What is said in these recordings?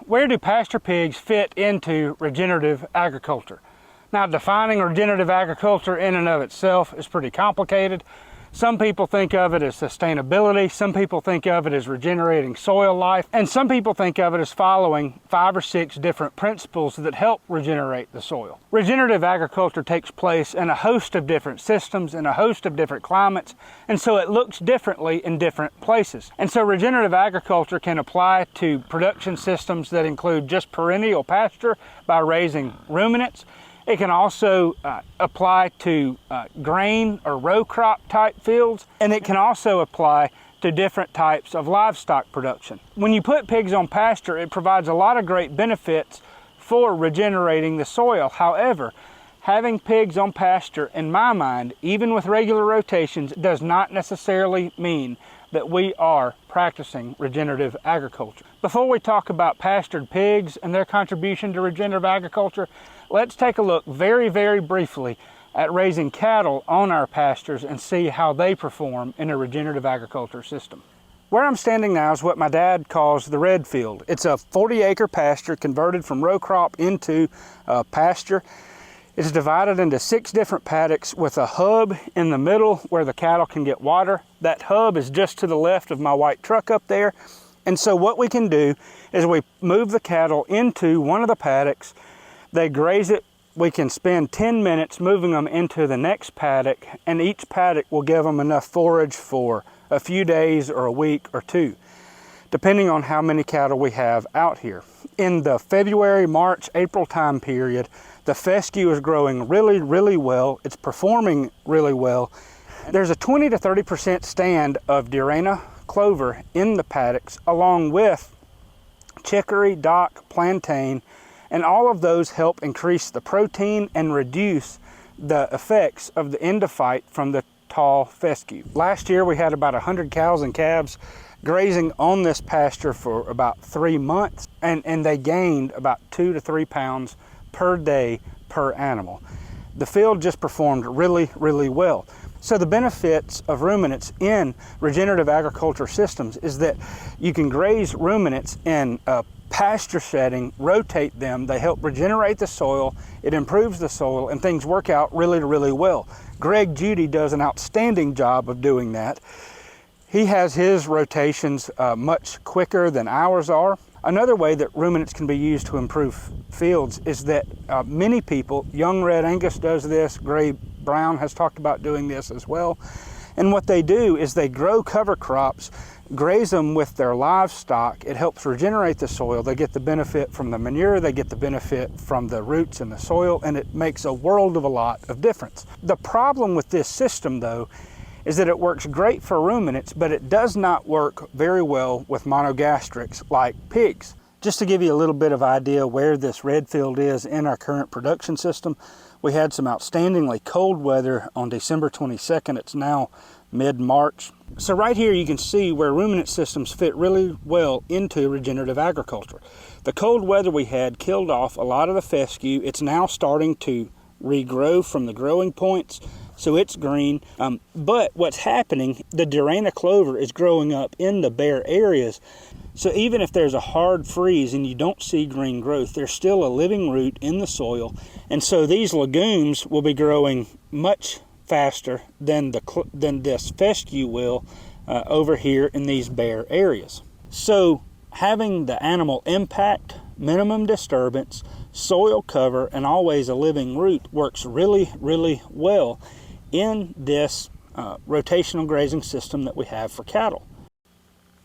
where do pasture pigs fit into regenerative agriculture? Now, defining regenerative agriculture in and of itself is pretty complicated. Some people think of it as sustainability, some people think of it as regenerating soil life, and some people think of it as following 5 or 6 different principles that help regenerate the soil. Regenerative agriculture takes place in a host of different systems, in a host of different climates, and so it looks differently in different places. And so regenerative agriculture can apply to production systems that include just perennial pasture by raising ruminants. It can also apply to grain or row crop type fields, and it can also apply to different types of livestock production. When you put pigs on pasture, it provides a lot of great benefits for regenerating the soil. However, having pigs on pasture, in my mind, even with regular rotations, does not necessarily mean that we are practicing regenerative agriculture. Before we talk about pastured pigs and their contribution to regenerative agriculture, let's take a look very, very briefly at raising cattle on our pastures and see how they perform in a regenerative agriculture system. Where I'm standing now is what my dad calls the red field. It's a 40-acre pasture converted from row crop into pasture. It's divided into 6 different paddocks with a hub in the middle where the cattle can get water. That hub is just to the left of my white truck up there. And so what we can do is we move the cattle into one of the paddocks. They graze it. We can spend 10 minutes moving them into the next paddock, and each paddock will give them enough forage for a few days or a week or 2, depending on how many cattle we have out here. In the February, March, April time period, the fescue is growing really, really well. It's performing really well. There's a 20 to 30% stand of Durana clover in the paddocks, along with chicory, dock, plantain, and all of those help increase the protein and reduce the effects of the endophyte from the tall fescue. Last year we had about 100 cows and calves grazing on this pasture for about 3 months, and they gained about 2 to 3 pounds per day per animal. The field just performed really, really well. So the benefits of ruminants in regenerative agriculture systems is that you can graze ruminants in a pasture setting, rotate them, they help regenerate the soil, it improves the soil, and things work out really, really well. Greg Judy does an outstanding job of doing that. He has his rotations much quicker than ours are. Another way that ruminants can be used to improve fields is that many people, Young Red Angus does this, Gray Brown has talked about doing this as well. And what they do is they grow cover crops, graze them with their livestock. It helps regenerate the soil. They get the benefit from the manure, they get the benefit from the roots in the soil, and it makes a world of a lot of difference. The problem with this system, though, is that it works great for ruminants, but it does not work very well with monogastrics like pigs. Just to give you a little bit of idea where this red field is in our current production system, we had some outstandingly cold weather on December 22nd. It's now mid-March. So right here you can see where ruminant systems fit really well into regenerative agriculture. The cold weather we had killed off a lot of the fescue. It's now starting to regrow from the growing points, so it's green. But what's happening, the Durana clover is growing up in the bare areas. So even if there's a hard freeze and you don't see green growth, there's still a living root in the soil. And so these legumes will be growing much faster than this fescue will over here in these bare areas. So having the animal impact, minimum disturbance, soil cover, and always a living root works really, really well in this rotational grazing system that we have for cattle.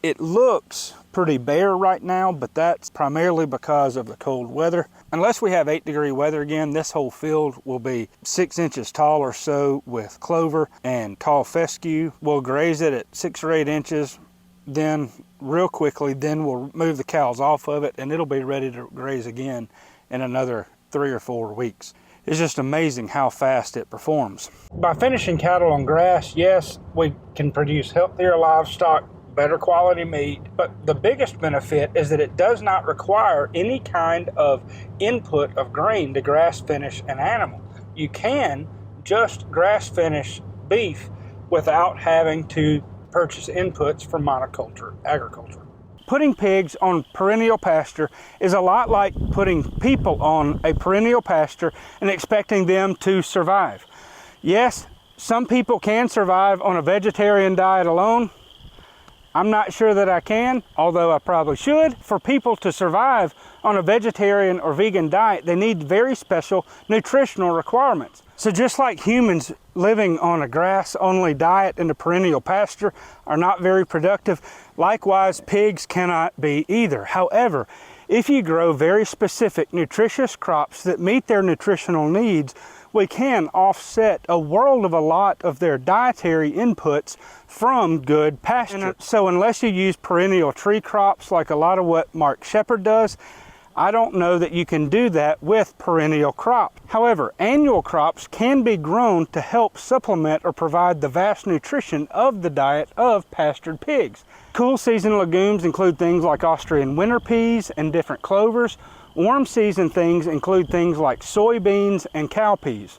It looks pretty bare right now, but that's primarily because of the cold weather. Unless we have 8-degree weather again, this whole field will be 6 inches tall or so with clover and tall fescue. We'll graze it at 6 or 8 inches, then real quickly, then we'll move the cows off of it and it'll be ready to graze again in another 3 or 4 weeks. It's just amazing how fast it performs. By finishing cattle on grass, yes, we can produce healthier livestock, better quality meat, but the biggest benefit is that it does not require any kind of input of grain to grass finish an animal. You can just grass finish beef without having to purchase inputs from monoculture agriculture. putting pigs on perennial pasture is a lot like putting people on a perennial pasture and expecting them to survive. Yes, some people can survive on a vegetarian diet alone. I'm not sure that I can, although I probably should. For people to survive on a vegetarian or vegan diet, they need very special nutritional requirements. So just like humans living on a grass-only diet in a perennial pasture are not very productive, likewise pigs cannot be either. However, if you grow very specific nutritious crops that meet their nutritional needs, we can offset a world of a lot of their dietary inputs from good pasture. So unless you use perennial tree crops like a lot of what Mark Shepard does, I don't know that you can do that with perennial crop. However, annual crops can be grown to help supplement or provide the vast nutrition of the diet of pastured pigs. Cool season legumes include things like Austrian winter peas and different clovers. Warm season things include things like soybeans and cowpeas.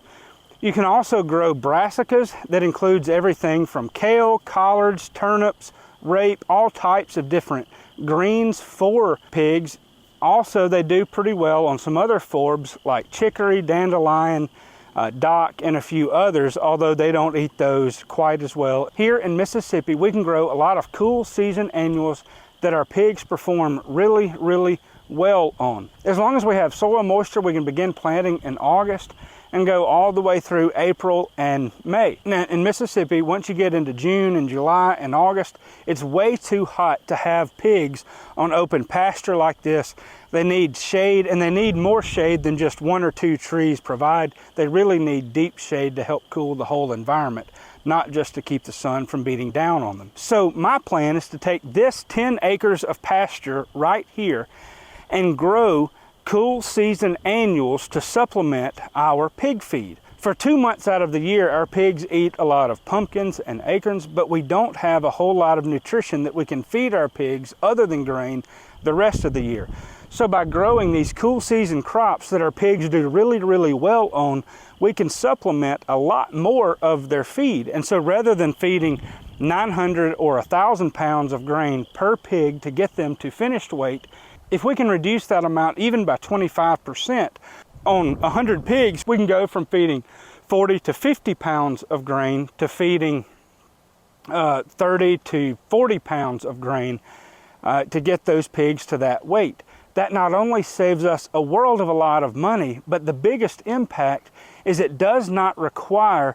You can also grow brassicas that includes everything from kale, collards, turnips, rape, all types of different greens for pigs. Also, they do pretty well on some other forbs like chicory, dandelion, dock, and a few others, although they don't eat those quite as well. Here in Mississippi, we can grow a lot of cool season annuals that our pigs perform really well on. As long as we have soil moisture, we can begin planting in August and go all the way through April and May. Now in Mississippi, once you get into June and July and August, it's way too hot to have pigs on open pasture like this. They need shade, and they need more shade than just 1 or 2 trees provide. They really need deep shade to help cool the whole environment, not just to keep the sun from beating down on them. So my plan is to take this 10 acres of pasture right here and grow cool season annuals to supplement our pig feed. For 2 months out of the year, our pigs eat a lot of pumpkins and acorns, but we don't have a whole lot of nutrition that we can feed our pigs other than grain the rest of the year. So by growing these cool season crops that our pigs do really well on, we can supplement a lot more of their feed. And so rather than feeding 900 or 1,000 pounds of grain per pig to get them to finished weight, if we can reduce that amount even by 25% on 100 pigs, we can go from feeding 40 to 50 pounds of grain to feeding 30 to 40 pounds of grain to get those pigs to that weight. That not only saves us a world of a lot of money, but the biggest impact is it does not require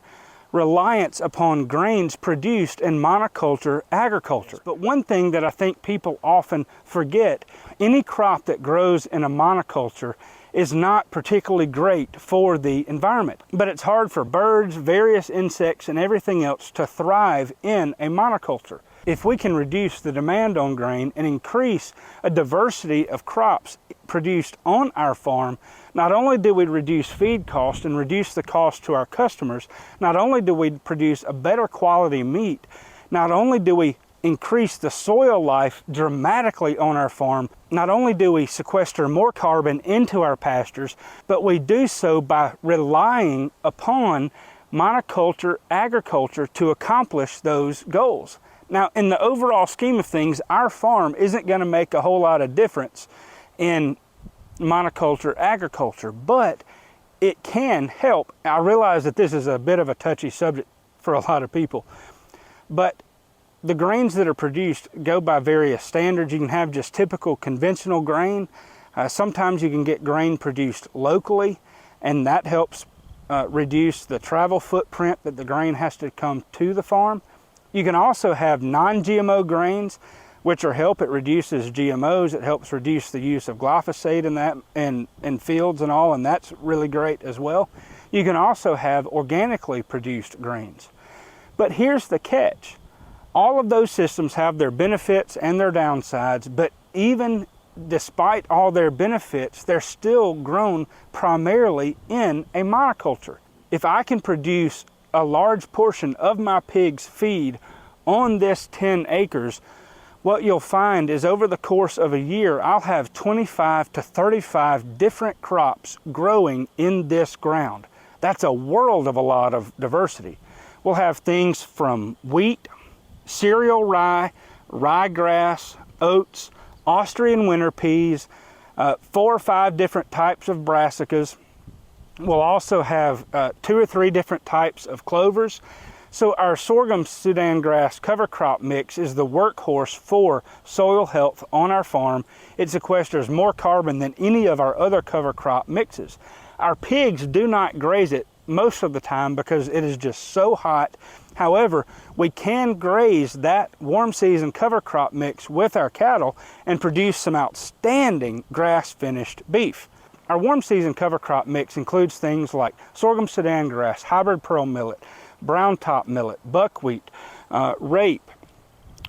reliance upon grains produced in monoculture agriculture. But one thing that I think people often forget, any crop that grows in a monoculture is not particularly great for the environment. But it's hard for birds, various insects, and everything else to thrive in a monoculture. If we can reduce the demand on grain and increase a diversity of crops produced on our farm, not only do we reduce feed cost and reduce the cost to our customers, not only do we produce a better quality meat, not only do we increase the soil life dramatically on our farm, not only do we sequester more carbon into our pastures, but we do so by relying upon monoculture agriculture to accomplish those goals. Now, in the overall scheme of things, our farm isn't going to make a whole lot of difference in monoculture agriculture, but it can help. I realize that this is a bit of a touchy subject for a lot of people, but the grains that are produced go by various standards. You can have just typical conventional grain. Sometimes you can get grain produced locally, and that helps reduce the travel footprint that the grain has to come to the farm. You can also have non-GMO grains, which help. It reduces GMOs. It helps reduce the use of glyphosate in that in fields and all, and that's really great as well. You can also have organically produced grains. But here's the catch. All of those systems have their benefits and their downsides, but even despite all their benefits, they're still grown primarily in a monoculture. If I can produce a large portion of my pig's feed on this 10 acres, what you'll find is over the course of a year, I'll have 25 to 35 different crops growing in this ground. That's a world of a lot of diversity. We'll have things from wheat, cereal rye, ryegrass, oats, Austrian winter peas, 4 or 5 different types of brassicas. We'll also have 2 or 3 different types of clovers. So our sorghum Sudan grass cover crop mix is the workhorse for soil health on our farm. It sequesters more carbon than any of our other cover crop mixes. Our pigs do not graze it most of the time because it is just so hot. However, we can graze that warm season cover crop mix with our cattle and produce some outstanding grass finished beef. Our warm season cover crop mix includes things like sorghum Sudan grass, hybrid pearl millet, brown top millet, buckwheat, rape,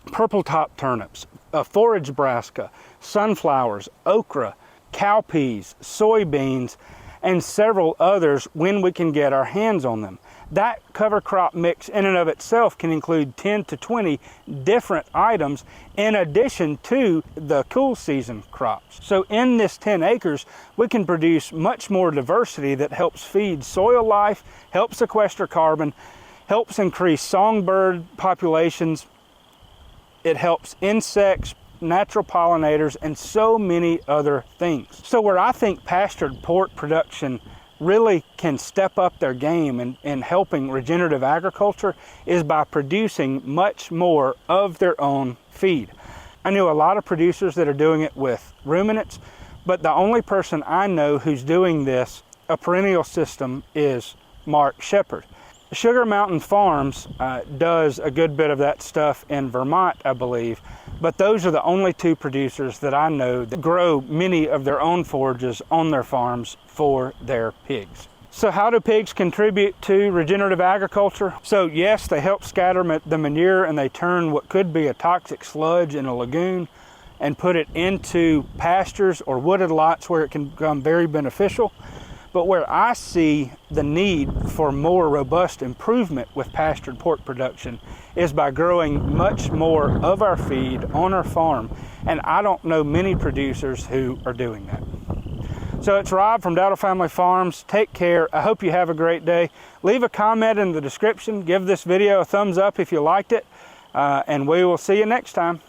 purple top turnips, forage brassica, sunflowers, okra, cowpeas, soybeans, and several others when we can get our hands on them. That cover crop mix in and of itself can include 10 to 20 different items in addition to the cool season crops. So in this 10 acres, we can produce much more diversity that helps feed soil life, helps sequester carbon, helps increase songbird populations. It helps insects, natural pollinators, and so many other things. So where I think pastured pork production really can step up their game in helping regenerative agriculture is by producing much more of their own feed. I know a lot of producers that are doing it with ruminants, but the only person I know who's doing this, a perennial system, is Mark Shepard. Sugar Mountain Farms does a good bit of that stuff in Vermont, I believe, but those are the only 2 producers that I know that grow many of their own forages on their farms for their pigs. So how do pigs contribute to regenerative agriculture? So yes, they help scatter the manure, and they turn what could be a toxic sludge in a lagoon and put it into pastures or wooded lots where it can become very beneficial. But where I see the need for more robust improvement with pastured pork production is by growing much more of our feed on our farm. And I don't know many producers who are doing that. So it's Rob from Dowdle Family Farms. Take care. I hope you have a great day. Leave a comment in the description. Give this video a thumbs up if you liked it. And we will see you next time.